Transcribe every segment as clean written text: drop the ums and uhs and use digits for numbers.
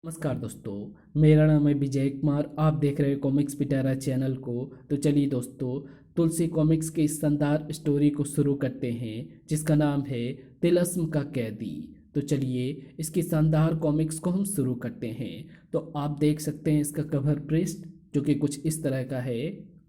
नमस्कार दोस्तों, मेरा नाम है विजय कुमार। आप देख रहे हैं कॉमिक्स पिटारा चैनल को। तो चलिए दोस्तों, तुलसी कॉमिक्स की इस शानदार स्टोरी को शुरू करते हैं जिसका नाम है तिलस्म का कैदी। तो चलिए इसकी शानदार कॉमिक्स को हम शुरू करते हैं। तो आप देख सकते हैं इसका कवर पृष्ठ जो कि कुछ इस तरह का है।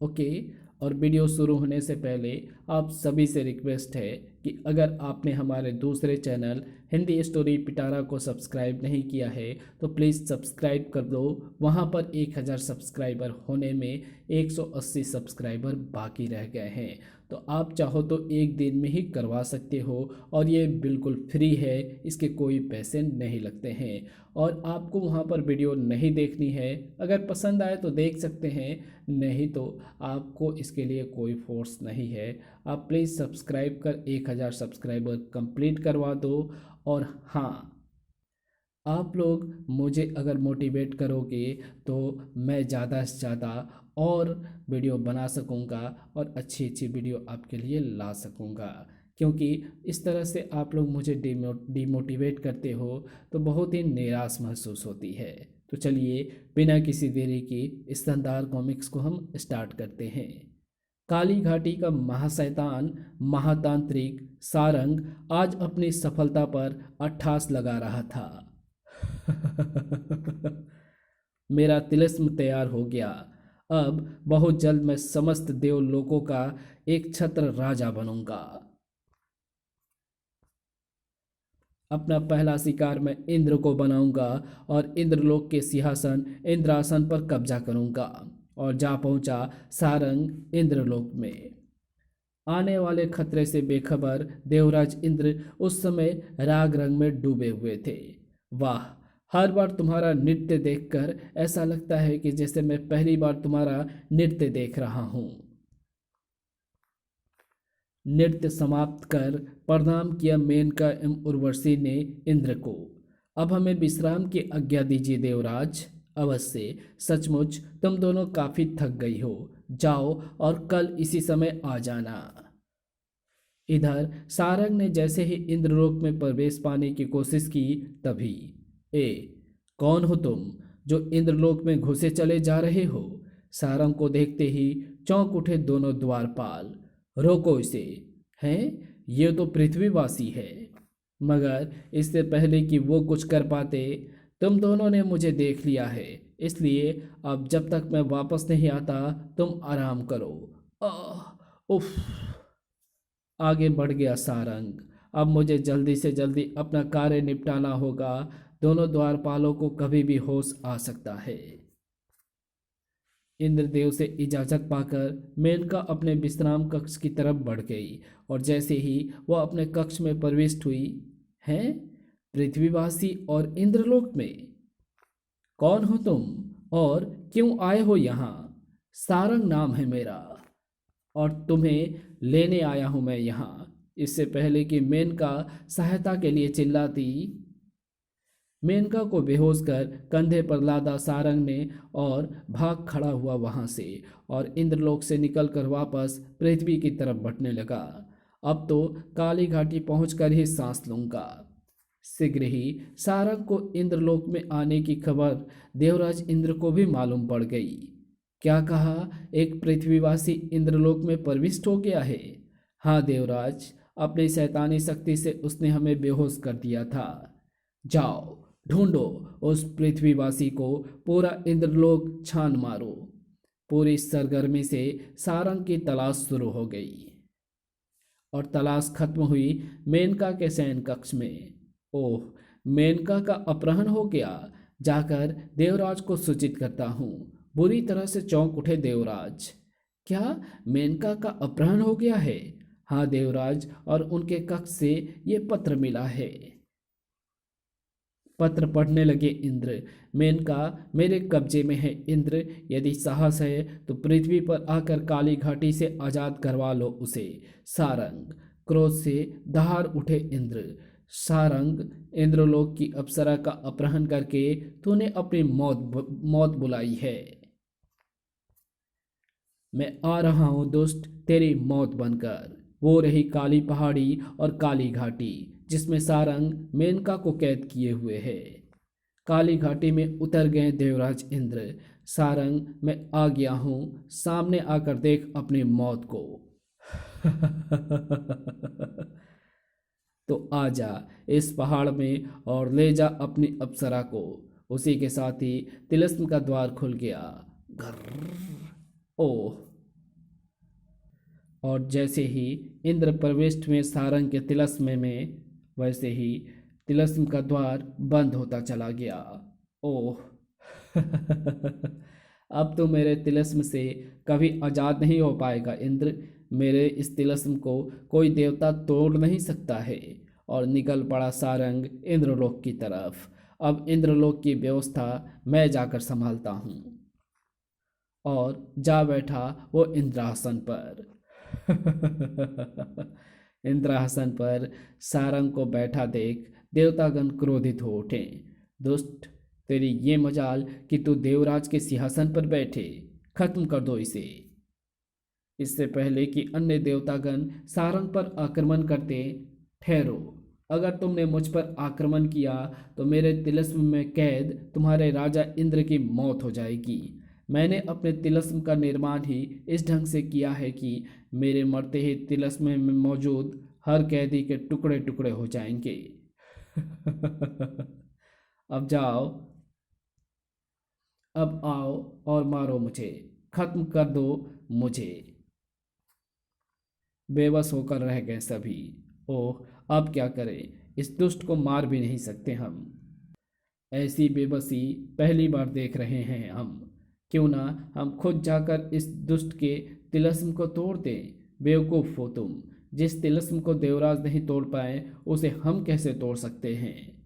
ओके। और वीडियो शुरू होने से पहले आप सभी से रिक्वेस्ट है कि अगर आपने हमारे दूसरे चैनल हिंदी स्टोरी पिटारा को सब्सक्राइब नहीं किया है तो प्लीज़ सब्सक्राइब कर दो। वहाँ पर 1000 सब्सक्राइबर होने में 180 सब्सक्राइबर बाकी रह गए हैं। तो आप चाहो तो एक दिन में ही करवा सकते हो और ये बिल्कुल फ्री है, इसके कोई पैसे नहीं लगते हैं। और आपको वहाँ पर वीडियो नहीं देखनी है, अगर पसंद आए तो देख सकते हैं, नहीं तो आपको इसके लिए कोई फोर्स नहीं है। आप प्लीज़ सब्सक्राइब कर 1000 सब्सक्राइबर कंप्लीट करवा दो। और हाँ, आप लोग मुझे अगर मोटिवेट करोगे तो मैं ज़्यादा से ज़्यादा और वीडियो बना सकूँगा और अच्छी अच्छी वीडियो आपके लिए ला सकूँगा। क्योंकि इस तरह से आप लोग मुझे डिमोटिवेट करते हो तो बहुत ही निराश महसूस होती है। तो चलिए बिना किसी देरी की इस शानदार कॉमिक्स को हम स्टार्ट करते हैं। काली घाटी का महाशैतान महातांत्रिक सारंग आज अपनी सफलता पर अट्ठास लगा रहा था। मेरा तिलिस्म तैयार हो गया। अब बहुत जल्द मैं समस्त देवलोकों का एक छत्र राजा बनूंगा। अपना पहला शिकार मैं इंद्र को बनाऊंगा और इंद्रलोक के सिंहासन इंद्रासन पर कब्जा करूंगा। और जा पहुंचा सारंग इंद्रलोक में। आने वाले खतरे से बेखबर देवराज इंद्र उस समय राग रंग में डूबे हुए थे। वाह, हर बार तुम्हारा नृत्य देखकर ऐसा लगता है कि जैसे मैं पहली बार तुम्हारा नृत्य देख रहा हूं। नृत्य समाप्त कर प्रणाम किया मेनका एवं उर्वशी ने इंद्र को। अब हमें विश्राम की आज्ञा दीजिए देवराज। अवश्य, सचमुच तुम दोनों काफी थक गई हो। जाओ और कल इसी समय आ जाना। इधर सारंग ने जैसे ही इंद्रलोक में प्रवेश पाने की कोशिश की तभी ए कौन हो तुम जो इंद्रलोक में घुसे चले जा रहे हो? सारंग को देखते ही चौंक उठे दोनों द्वारपाल। रोको इसे। हैं, ये तो पृथ्वीवासी है। मगर इससे पहले कि वो कुछ कर पाते, तुम दोनों ने मुझे देख लिया है, इसलिए अब जब तक मैं वापस नहीं आता तुम आराम करो। उफ। आगे बढ़ गया सारंग। अब मुझे जल्दी से जल्दी अपना कार्य निपटाना होगा। दोनों द्वारपालों को कभी भी होश आ सकता है। इंद्रदेव से इजाजत पाकर मेनका अपने विश्राम कक्ष की तरफ बढ़ गई। और जैसे ही वह अपने कक्ष में प्रविष्ट हुई, हैं, पृथ्वीवासी और इंद्रलोक में? कौन हो तुम और क्यों आए हो यहाँ? सारंग नाम है मेरा और तुम्हें लेने आया हूं मैं यहाँ। इससे पहले कि मेनका सहायता के लिए चिल्लाती, मेनका को बेहोश कर कंधे पर लादा सारंग ने और भाग खड़ा हुआ वहां से और इंद्रलोक से निकलकर वापस पृथ्वी की तरफ बढ़ने लगा। अब तो काली घाटी पहुंचकर ही सांस लूंगा। शीघ्र ही सारंग को इंद्रलोक में आने की खबर देवराज इंद्र को भी मालूम पड़ गई। क्या कहा? एक पृथ्वीवासी इंद्रलोक में प्रविष्ट हो गया है। हाँ देवराज, अपनी शैतानी शक्ति से उसने हमें बेहोश कर दिया था। जाओ ढूंढो उस पृथ्वीवासी को, पूरा इंद्रलोक छान मारो। पूरी सरगर्मी से सारंग की तलाश शुरू हो गई और तलाश खत्म हुई मेनका के शयन कक्ष में। ओह, मेनका का अपहरण हो गया। जाकर देवराज को सूचित करता हूँ। बुरी तरह से चौंक उठे देवराज। क्या मेनका का अपहरण हो गया है? हाँ देवराज, और उनके कक्ष से ये पत्र मिला है। पत्र पढ़ने लगे इंद्र। मेनका मेरे कब्जे में है इंद्र। यदि साहस है तो पृथ्वी पर आकर काली घाटी से आजाद करवा लो उसे। सारंग। क्रोध से दहाड़ उठे इंद्र। सारंग, इंद्रलोक की अप्सरा का अपहरण करके तूने अपनी मौत बुलाई है। मैं आ रहा हूं दुष्ट, तेरी मौत बनकर। वो रही काली पहाड़ी और काली घाटी जिसमें सारंग मेनका को कैद किए हुए है। काली घाटी में उतर गए देवराज इंद्र। सारंग, मैं आ गया हूँ, सामने आकर देख अपनी मौत को। तो आ जा इस पहाड़ में और ले जा अपनी अप्सरा को। उसी के साथ ही तिलस्म का द्वार खुल गया। घर ओह। और जैसे ही इंद्र प्रविष्ट में सारंग के तिलस्म में, वैसे ही तिलस्म का द्वार बंद होता चला गया। ओह। अब तो मेरे तिलस्म से कभी आजाद नहीं हो पाएगा इंद्र। मेरे इस तिलस्म को कोई देवता तोड़ नहीं सकता है। और निकल पड़ा सारंग इंद्रलोक की तरफ। अब इंद्रलोक की व्यवस्था मैं जाकर संभालता हूँ। और जा बैठा वो इंद्रासन पर। इंद्रासन पर सारंग को बैठा देख देवतागण क्रोधित हो उठे। दुष्ट, तेरी ये मजाल कि तू देवराज के सिंहासन पर बैठे। खत्म कर दो इसे। इससे पहले कि अन्य देवतागण सारंग पर आक्रमण करते, ठहरो। अगर तुमने मुझ पर आक्रमण किया तो मेरे तिलस्म में कैद तुम्हारे राजा इंद्र की मौत हो जाएगी। मैंने अपने तिलस्म का निर्माण ही इस ढंग से किया है कि मेरे मरते ही तिलस्म में मौजूद हर कैदी के टुकड़े टुकड़े हो जाएंगे। अब जाओ, अब आओ और मारो मुझे, खत्म कर दो मुझे। बेबस होकर रह गए सभी। ओह, अब क्या करें, इस दुष्ट को मार भी नहीं सकते हम। ऐसी बेबसी पहली बार देख रहे हैं हम। क्यों ना हम खुद जाकर इस दुष्ट के तिलस्म को तोड़ दें। बेवकूफ़ हो तुम। जिस तिलस्म को देवराज नहीं तोड़ पाए उसे हम कैसे तोड़ सकते हैं।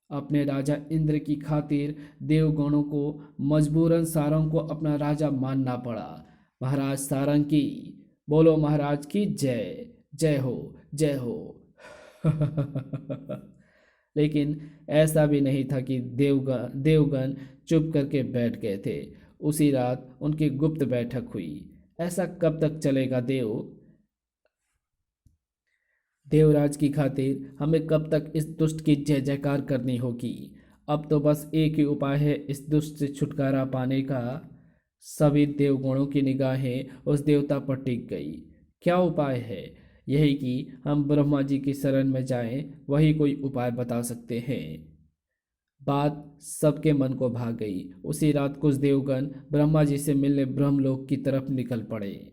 अपने राजा इंद्र की खातिर देवगणों को मजबूरन सारंग को अपना राजा मानना पड़ा। महाराज सारंग की, बोलो महाराज की जय। जय हो, जय हो। लेकिन ऐसा भी नहीं था कि देवगण चुप करके बैठ गए थे। उसी रात उनकी गुप्त बैठक हुई। ऐसा कब तक चलेगा देवराज की खातिर हमें कब तक इस दुष्ट की जय जयकार करनी होगी। अब तो बस एक ही उपाय है इस दुष्ट से छुटकारा पाने का। सभी देवगणों की निगाहें उस देवता पर टिक गई। क्या उपाय है? यही कि हम ब्रह्मा जी की शरण में जाएं, वही कोई उपाय बता सकते हैं। बात सबके मन को भा गई। उसी रात कुछ देवगण ब्रह्मा जी से मिलने ब्रह्मलोक की तरफ निकल पड़े।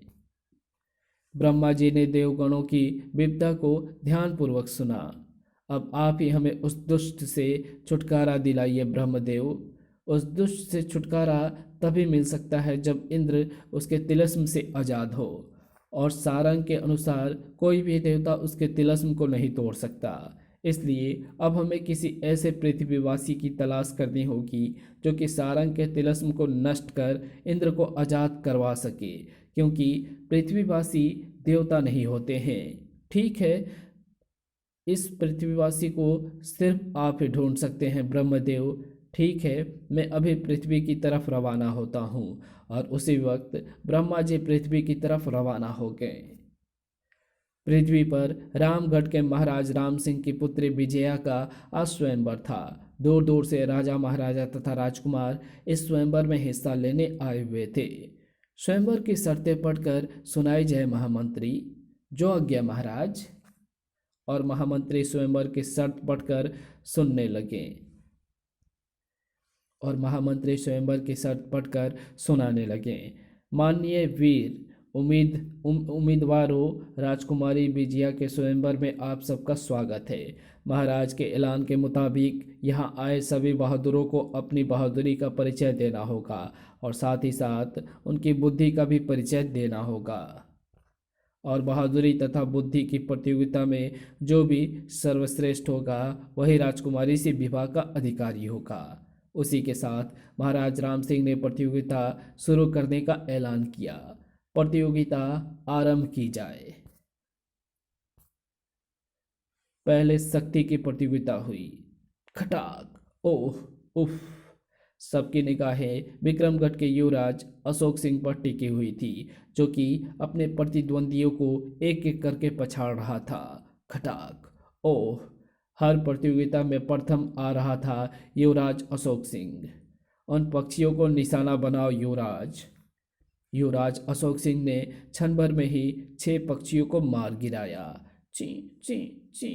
ब्रह्मा जी ने देवगणों की विपदा को ध्यानपूर्वक सुना। अब आप ही हमें उस दुष्ट से छुटकारा दिलाइए ब्रह्मदेव। उस दुष्ट से छुटकारा तभी मिल सकता है जब इंद्र उसके तिलस्म से आज़ाद हो। और सारंग के अनुसार कोई भी देवता उसके तिलस्म को नहीं तोड़ सकता। इसलिए अब हमें किसी ऐसे पृथ्वीवासी की तलाश करनी होगी जो कि सारंग के तिलस्म को नष्ट कर इंद्र को आज़ाद करवा सके, क्योंकि पृथ्वीवासी देवता नहीं होते हैं। ठीक है, इस पृथ्वीवासी को सिर्फ आप ही ढूंढ सकते हैं ब्रह्मदेव। ठीक है, मैं अभी पृथ्वी की तरफ रवाना होता हूँ। और उसी वक्त ब्रह्मा जी पृथ्वी की तरफ रवाना हो गए। पृथ्वी पर रामगढ़ के महाराज राम सिंह की पुत्री विजया का आज स्वयंवर था। दूर दूर से राजा महाराजा तथा राजकुमार इस स्वयंवर में हिस्सा लेने आए हुए थे। स्वयंवर की शर्तें पढ़कर सुनाई जय महामंत्री। जो आज्ञा महाराज। और महामंत्री स्वयंवर की शर्त पढ़कर सुनने लगे। और महामंत्री स्वयंवर की शर्त पढ़कर सुनाने लगे। माननीय वीर उम्मीदवारों, राजकुमारी विजया के स्वयंवर में आप सबका स्वागत है। महाराज के ऐलान के मुताबिक यहाँ आए सभी बहादुरों को अपनी बहादुरी का परिचय देना होगा और साथ ही साथ उनकी बुद्धि का भी परिचय देना होगा। और बहादुरी तथा बुद्धि की प्रतियोगिता में जो भी सर्वश्रेष्ठ होगा वही राजकुमारी से विवाह का अधिकारी होगा। उसी के साथ महाराज राम सिंह ने प्रतियोगिता शुरू करने का ऐलान किया। प्रतियोगिता आरंभ की जाए। पहले शक्ति की प्रतियोगिता हुई। खटाक, ओह, उफ। सबकी निगाहें विक्रमगढ़ के युवराज अशोक सिंह पर टिकी हुई थी, जो कि अपने प्रतिद्वंदियों को एक एक करके पछाड़ रहा था। खटाक, ओह। हर प्रतियोगिता में प्रथम आ रहा था युवराज अशोक सिंह। उन पक्षियों को निशाना बनाओ युवराज। युवराज अशोक सिंह ने क्षण भर में ही 6 पक्षियों को मार गिराया। ची ची ची।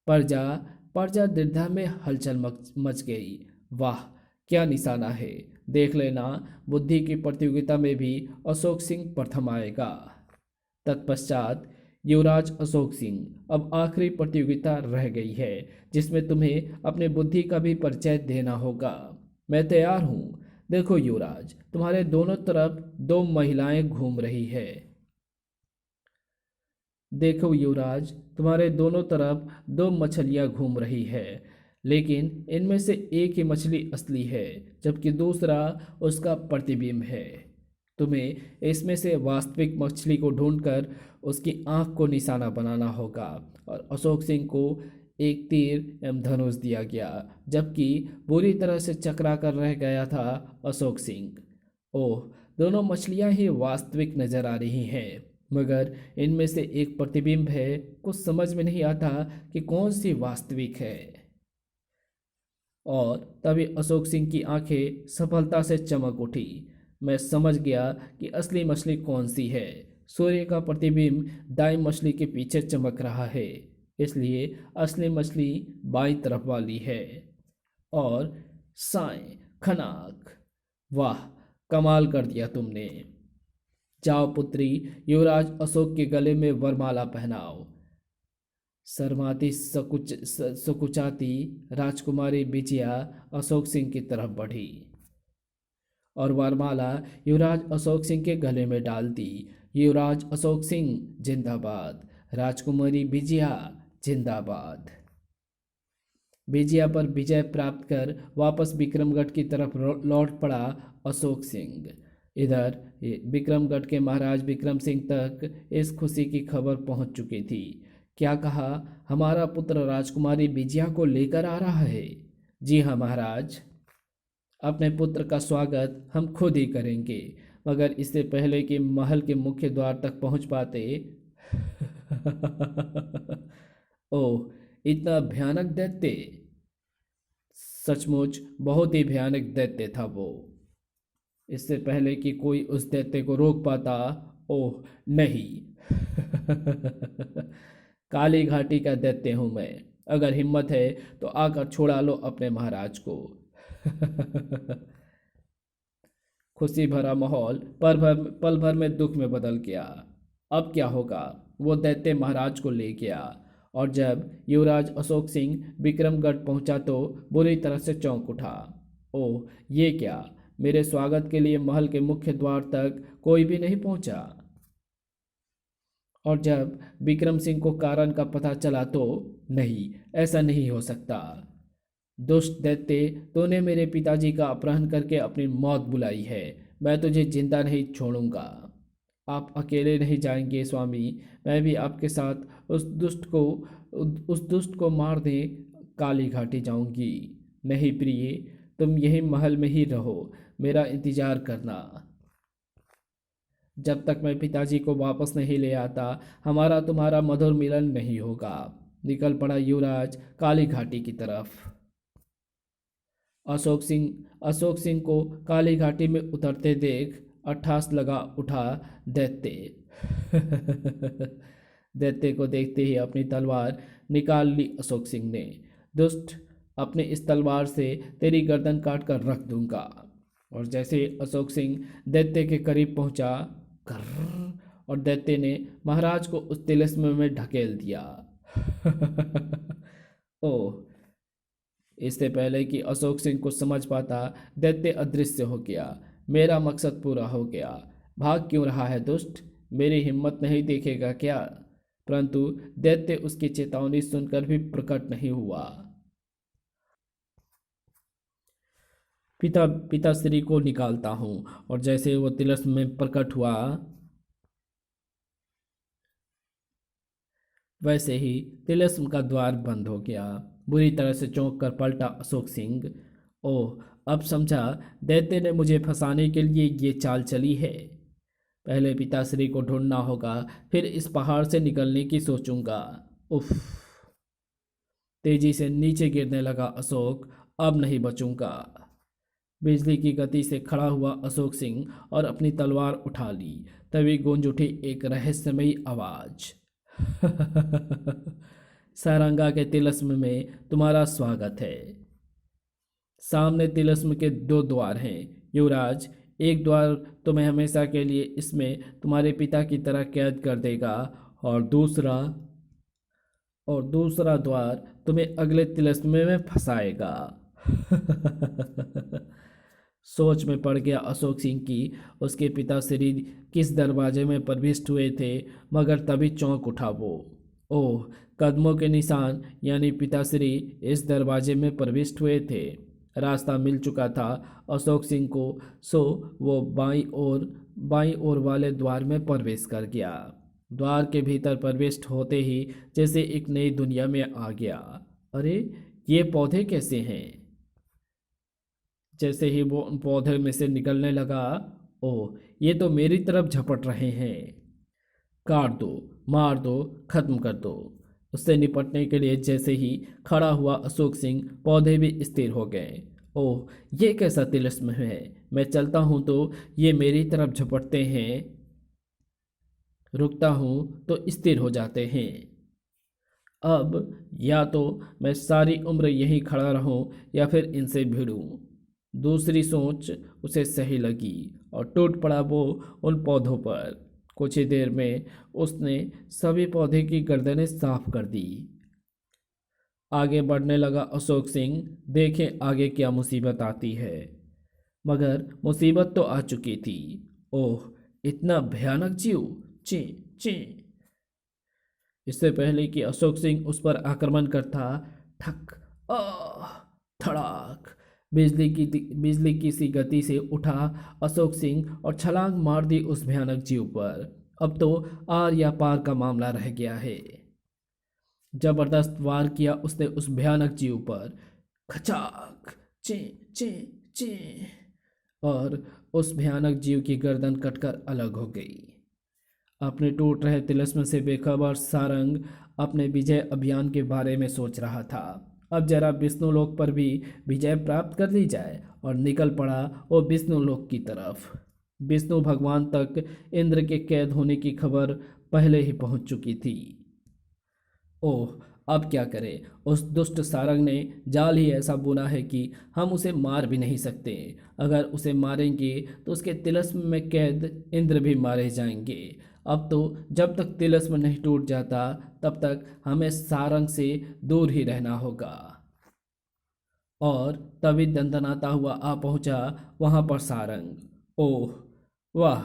प्रजा प्रजा दीर्घा में हलचल मच गई। वाह, क्या निशाना है! देख लेना, बुद्धि की प्रतियोगिता में भी अशोक सिंह प्रथम आएगा। तत्पश्चात युवराज अशोक सिंह, अब आखिरी प्रतियोगिता रह गई है जिसमें तुम्हें अपने बुद्धि का भी परिचय देना होगा। मैं तैयार हूँ। देखो युवराज, तुम्हारे दोनों तरफ 2 महिलाएं घूम रही है। देखो युवराज, तुम्हारे दोनों तरफ 2 मछलियां घूम रही है, लेकिन इनमें से एक ही मछली असली है जबकि दूसरा उसका प्रतिबिंब है। तुम्हें इसमें से वास्तविक मछली को ढूंढकर उसकी आंख को निशाना बनाना होगा। और अशोक सिंह को एक तीर एवं धनुष दिया गया, जबकि बुरी तरह से चकरा कर रह गया था अशोक सिंह। ओह, दोनों मछलियां ही वास्तविक नजर आ रही हैं, मगर इनमें से एक प्रतिबिंब है। कुछ समझ में नहीं आता कि कौन सी वास्तविक है। और तभी अशोक सिंह की आंखें सफलता से चमक उठी। मैं समझ गया कि असली मछली कौन सी है। सूर्य का प्रतिबिंब दाई मछली के पीछे चमक रहा है, इसलिए असली मछली बाईं तरफ वाली है। और साएं खनाक। वाह, कमाल कर दिया तुमने। जाओ पुत्री, युवराज अशोक के गले में वरमाला पहनाओ। शर्माती सकुचाती राजकुमारी विजया अशोक सिंह की तरफ बढ़ी और वरमाला युवराज अशोक सिंह के गले में डाल दी। युवराज अशोक सिंह जिंदाबाद, राजकुमारी विजया जिंदाबाद। विजया पर विजय प्राप्त कर वापस विक्रमगढ़ की तरफ लौट पड़ा अशोक सिंह। इधर विक्रमगढ़ के महाराज विक्रम सिंह तक इस खुशी की खबर पहुंच चुकी थी। क्या कहा? हमारा पुत्र राजकुमारी विजया को लेकर आ रहा है। जी हाँ महाराज, अपने पुत्र का स्वागत हम खुद ही करेंगे, मगर इससे पहले कि महल के मुख्य द्वार तक पहुंच पाते ओह, इतना भयानक दैत्य! सचमुच बहुत ही भयानक दैत्य था वो। इससे पहले कि कोई उस दैत्य को रोक पाता, ओह नहीं काली घाटी का दैत्य हूं मैं। अगर हिम्मत है तो आकर छुड़ा लो अपने महाराज को खुशी भरा माहौल पल भर में दुख में बदल गया। अब क्या होगा? वो दैत्य महाराज को ले गया और जब युवराज अशोक सिंह विक्रमगढ़ पहुंचा तो बुरी तरह से चौंक उठा। ओह, ये क्या! मेरे स्वागत के लिए महल के मुख्य द्वार तक कोई भी नहीं पहुंचा। और जब विक्रम सिंह को कारण का पता चला तो नहीं, ऐसा नहीं हो सकता। दुष्ट दैत्य, तूने मेरे पिताजी का अपहरण करके अपनी मौत बुलाई है। मैं तुझे जिंदा नहीं छोड़ूंगा। आप अकेले नहीं जाएंगे स्वामी, मैं भी आपके साथ उस दुष्ट को मार दे काली घाटी जाऊंगी। नहीं प्रिय, तुम यही महल में ही रहो, मेरा इंतजार करना। जब तक मैं पिताजी को वापस नहीं ले आता, हमारा तुम्हारा मधुर मिलन नहीं होगा। निकल पड़ा युवराज काली घाटी की तरफ। अशोक सिंह को काली घाटी में उतरते देख अट्ठास लगा उठा दैत्य दैत्य को देखते ही अपनी तलवार निकाल ली अशोक सिंह ने। दुष्ट, अपने इस तलवार से तेरी गर्दन काट कर रख दूंगा। और जैसे अशोक सिंह दैत्य के करीब पहुंचा, और दैत्य ने महाराज को उस तिलिस्म में ढकेल दिया ओह, इससे पहले कि अशोक सिंह को समझ पाता, दैत्य अदृश्य हो गया। मेरा मकसद पूरा हो गया। भाग क्यों रहा है दुष्ट? मेरी हिम्मत नहीं देखेगा क्या? परंतु दैत्य उसकी चेतावनी सुनकर भी प्रकट नहीं हुआ। पिताश्री को निकालता हूँ। और जैसे वो तिलिस्म में प्रकट हुआ, वैसे ही तिलिस्म का द्वार बंद हो गया। बुरी तरह से चौंक कर पलटा अशोक सिंह। ओह, अब समझा, दैत्य ने मुझे फंसाने के लिए ये चाल चली है। पहले पिताश्री को ढूंढना होगा, फिर इस पहाड़ से निकलने की सोचूंगा। उफ। तेजी से नीचे गिरने लगा अशोक। अब नहीं बचूंगा। बिजली की गति से खड़ा हुआ अशोक सिंह और अपनी तलवार उठा ली। तभी गूंज उठी एक रहस्यमयी आवाज। सारंगा के तिलस्म में तुम्हारा स्वागत है। सामने तिलस्म के दो द्वार हैं युवराज। एक द्वार तुम्हें हमेशा के लिए इसमें तुम्हारे पिता की तरह कैद कर देगा, और दूसरा द्वार तुम्हें अगले तिलस्म में फंसाएगा। सोच में पड़ गया अशोक सिंह की उसके पिता श्री किस दरवाजे में प्रविष्ट हुए थे, मगर तभी चौंक उठा वो। ओह, कदमों के निशान, यानी पिताश्री इस दरवाजे में प्रविष्ट हुए थे। रास्ता मिल चुका था अशोक सिंह को, सो वो बाईं ओर वाले द्वार में प्रवेश कर गया। द्वार के भीतर प्रविष्ट होते ही जैसे एक नई दुनिया में आ गया। अरे, ये पौधे कैसे हैं? जैसे ही वो उन पौधे में से निकलने लगा, ओह, ये तो मेरी तरफ झपट रहे हैं। काट दो, मार दो, खत्म कर दो। उससे निपटने के लिए जैसे ही खड़ा हुआ अशोक सिंह, पौधे भी स्थिर हो गए। ओह, ये कैसा तिलिस्म है? मैं चलता हूं तो ये मेरी तरफ झपटते हैं, रुकता हूं तो स्थिर हो जाते हैं। अब या तो मैं सारी उम्र यहीं खड़ा रहूं या फिर इनसे भिड़ूं। दूसरी सोच उसे सही लगी और टूट पड़ा वो उन पौधों पर। कुछ ही देर में उसने सभी पौधे की गर्दनें साफ कर दी। आगे बढ़ने लगा अशोक सिंह। देखें आगे क्या मुसीबत आती है। मगर मुसीबत तो आ चुकी थी। ओह, इतना भयानक जीव! ची ची। इससे पहले कि अशोक सिंह उस पर आक्रमण करता, ठक, आह, धड़ाक, बिजली की सी गति से उठा अशोक सिंह और छलांग मार दी उस भयानक जीव पर। अब तो आर या पार का मामला रह गया है। जबरदस्त वार किया उसने उस भयानक जीव पर। खचाक, ची ची ची, और उस भयानक जीव की गर्दन कटकर अलग हो गई। अपने टूट रहे तिलिस्म से बेखबर सारंग अपने विजय अभियान के बारे में सोच रहा था। अब जरा विष्णुलोक पर भी विजय प्राप्त कर ली जाए, और निकल पड़ा वो विष्णुलोक की तरफ। विष्णु भगवान तक इंद्र के कैद होने की खबर पहले ही पहुंच चुकी थी। ओह, अब क्या करें? उस दुष्ट सारंग ने जाल ही ऐसा बुना है कि हम उसे मार भी नहीं सकते। अगर उसे मारेंगे तो उसके तिलिस्म में कैद इंद्र भी मारे जाएंगे। अब तो जब तक तिलिस्म नहीं टूट जाता तब तक हमें सारंग से दूर ही रहना होगा। और तभी दंदनाता हुआ आ पहुंचा वहां पर सारंग। ओह, वाह!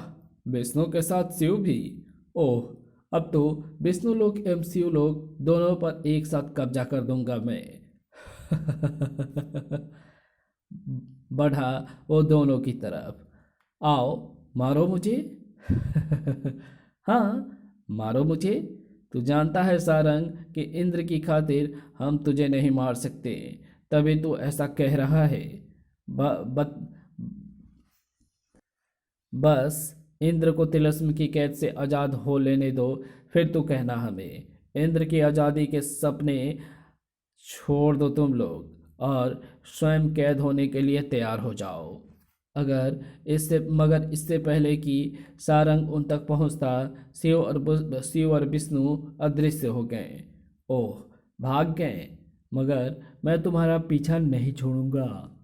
विष्णु के साथ शिव भी! ओह, अब तो विष्णु लोक एवं शिव लोक दोनों पर एक साथ कब्जा कर दूंगा मैं। बढ़ा वो दोनों की तरफ। आओ, मारो मुझे। हाँ, मारो मुझे। तू जानता है सारंग कि इंद्र की खातिर हम तुझे नहीं मार सकते, तभी तू ऐसा कह रहा है। ब, ब, बस इंद्र को तिलिस्म की कैद से आज़ाद हो लेने दो, फिर तो कहना हमें। इंद्र की आज़ादी के सपने छोड़ दो तुम लोग, और स्वयं कैद होने के लिए तैयार हो जाओ। मगर इससे पहले कि सारंग उन तक पहुंचता, शिव और विष्णु अदृश्य हो गए। ओह, भाग गए, मगर मैं तुम्हारा पीछा नहीं छोड़ूंगा।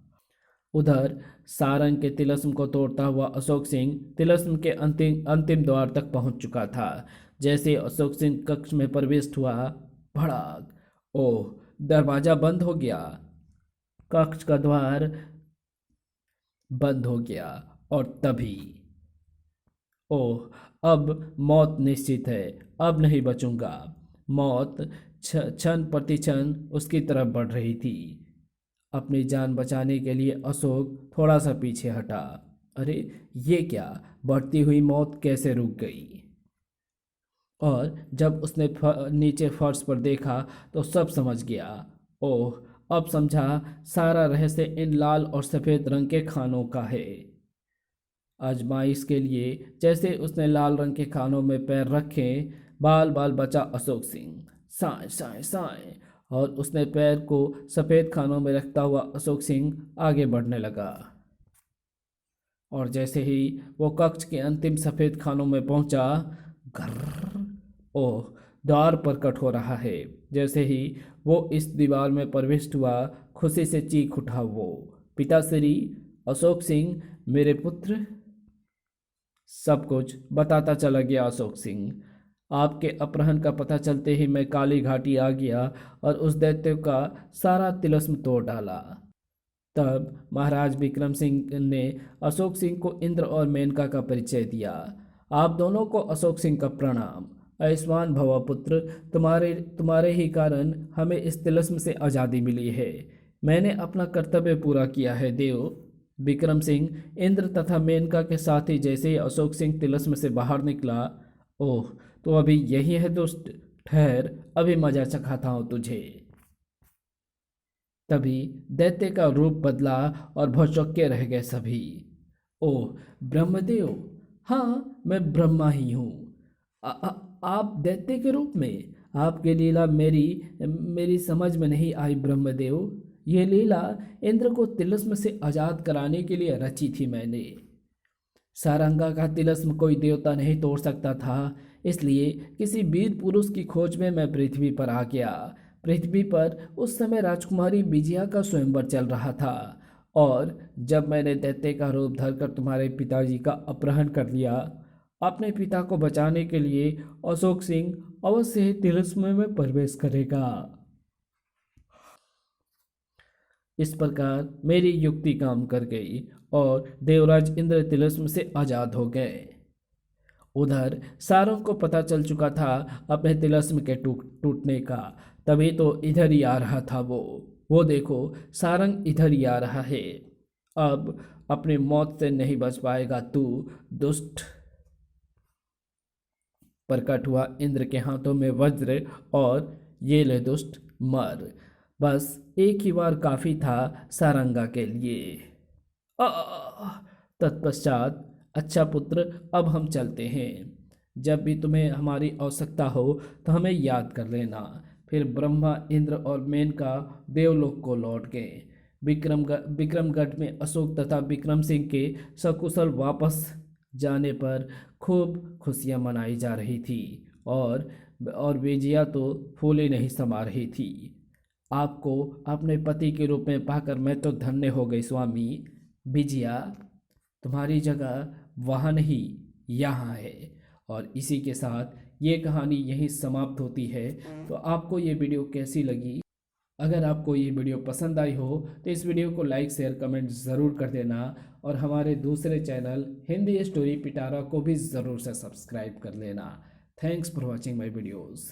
उधर सारंग के तिलिस्म को तोड़ता हुआ अशोक सिंह तिलिस्म के अंतिम अंतिम द्वार तक पहुंच चुका था। जैसे अशोक सिंह कक्ष में प्रविष्ट हुआ, भड़ाक, ओह, दरवाजा बंद हो गया। कक्ष का द्वार बंद हो गया, और तभी, ओह, अब मौत निश्चित है। अब नहीं बचूंगा। मौत क्षण प्रति क्षण उसकी तरफ बढ़ रही थी। अपनी जान बचाने के लिए अशोक थोड़ा सा पीछे हटा। अरे, ये क्या? बढ़ती हुई मौत कैसे रुक गई? और जब उसने नीचे फर्श पर देखा तो सब समझ गया। ओह, अब समझा, सारा रहस्य इन लाल और सफ़ेद रंग के खानों का है। आजमाइश के लिए जैसे उसने लाल रंग के खानों में पैर रखे, बाल बाल बचा अशोक सिंह। साए साए साए, और उसने पैर को सफ़ेद खानों में रखता हुआ अशोक सिंह आगे बढ़ने लगा। और जैसे ही वो कक्ष के अंतिम सफ़ेद खानों में पहुंचा, घर ओह, द्वार प्रकट हो रहा है। जैसे ही वो इस दीवार में प्रविष्ट हुआ, खुशी से चीख उठा वो, पिताश्री अशोक सिंह, मेरे पुत्र। सब कुछ बताता चला गया अशोक सिंह। आपके अपहरण का पता चलते ही मैं काली घाटी आ गया और उस दैत्य का सारा तिलस्म तोड़ डाला। तब महाराज विक्रम सिंह ने अशोक सिंह को इंद्र और मेनका का परिचय दिया। आप दोनों को अशोक सिंह का प्रणाम। आयुष्मान भव पुत्र, तुम्हारे ही कारण हमें इस तिलस्म से आज़ादी मिली है। मैंने अपना कर्तव्य पूरा किया है देव। विक्रम सिंह इंद्र तथा मेनका के साथ ही जैसे ही अशोक सिंह तिलस्म से बाहर निकला, ओह, तो अभी यही है दोस्त, ठहर, अभी मजा चखाता हूँ तुझे। तभी दैत्य का रूप बदला और भौचक्के रह गए सभी। ओह ब्रह्मदेव, हाँ मैं ब्रह्मा ही हूँ। आप दैत्य के रूप में? आपकी लीला मेरी मेरी समझ में नहीं आई ब्रह्मदेव। ये लीला इंद्र को तिलस्म से आजाद कराने के लिए रची थी मैंने। सारंगा का तिलस्म कोई देवता नहीं तोड़ सकता था, इसलिए किसी वीर पुरुष की खोज में मैं पृथ्वी पर आ गया। पृथ्वी पर उस समय राजकुमारी विजया का स्वयंवर चल रहा था, और जब मैंने दैत्य का रूप धरकर तुम्हारे पिताजी का अपहरण कर लिया, अपने पिता को बचाने के लिए अशोक सिंह अवश्य ही तिलस्म में प्रवेश करेगा। इस प्रकार मेरी युक्ति काम कर गई और देवराज इंद्र तिलस्म से आजाद हो गए। उधर सारंग को पता चल चुका था अपने तिलस्म के टूटने का, तभी तो इधर ही आ रहा था वो देखो, सारंग इधर ही आ रहा है। अब अपनी मौत से नहीं बच पाएगा तू दुष्ट। प्रकट हुआ इंद्र के हाथों में वज्र और ये ले दुष्ट, मर। बस एक ही बार काफी था सारंगा के लिए। तत्पश्चात, अच्छा पुत्र, अब हम चलते हैं। जब भी तुम्हें हमारी आवश्यकता हो तो हमें याद कर लेना। फिर ब्रह्मा, इंद्र और मेनका देवलोक को लौट गए। विक्रमगढ़ में अशोक तथा विक्रम सिंह के सकुशल वापस जाने पर खूब खुशियां मनाई जा रही थी, और विजया तो फूले नहीं समा रही थी। आपको अपने पति के रूप में पाकर मैं तो धन्य हो गई स्वामी। विजया, तुम्हारी जगह वहाँ नहीं, यहाँ है। और इसी के साथ ये कहानी यहीं समाप्त होती है। तो आपको ये वीडियो कैसी लगी? अगर आपको ये वीडियो पसंद आई हो तो इस वीडियो को लाइक, शेयर, कमेंट ज़रूर कर देना, और हमारे दूसरे चैनल हिंदी स्टोरी पिटारा को भी ज़रूर से सब्सक्राइब कर लेना। Thanks for watching my videos.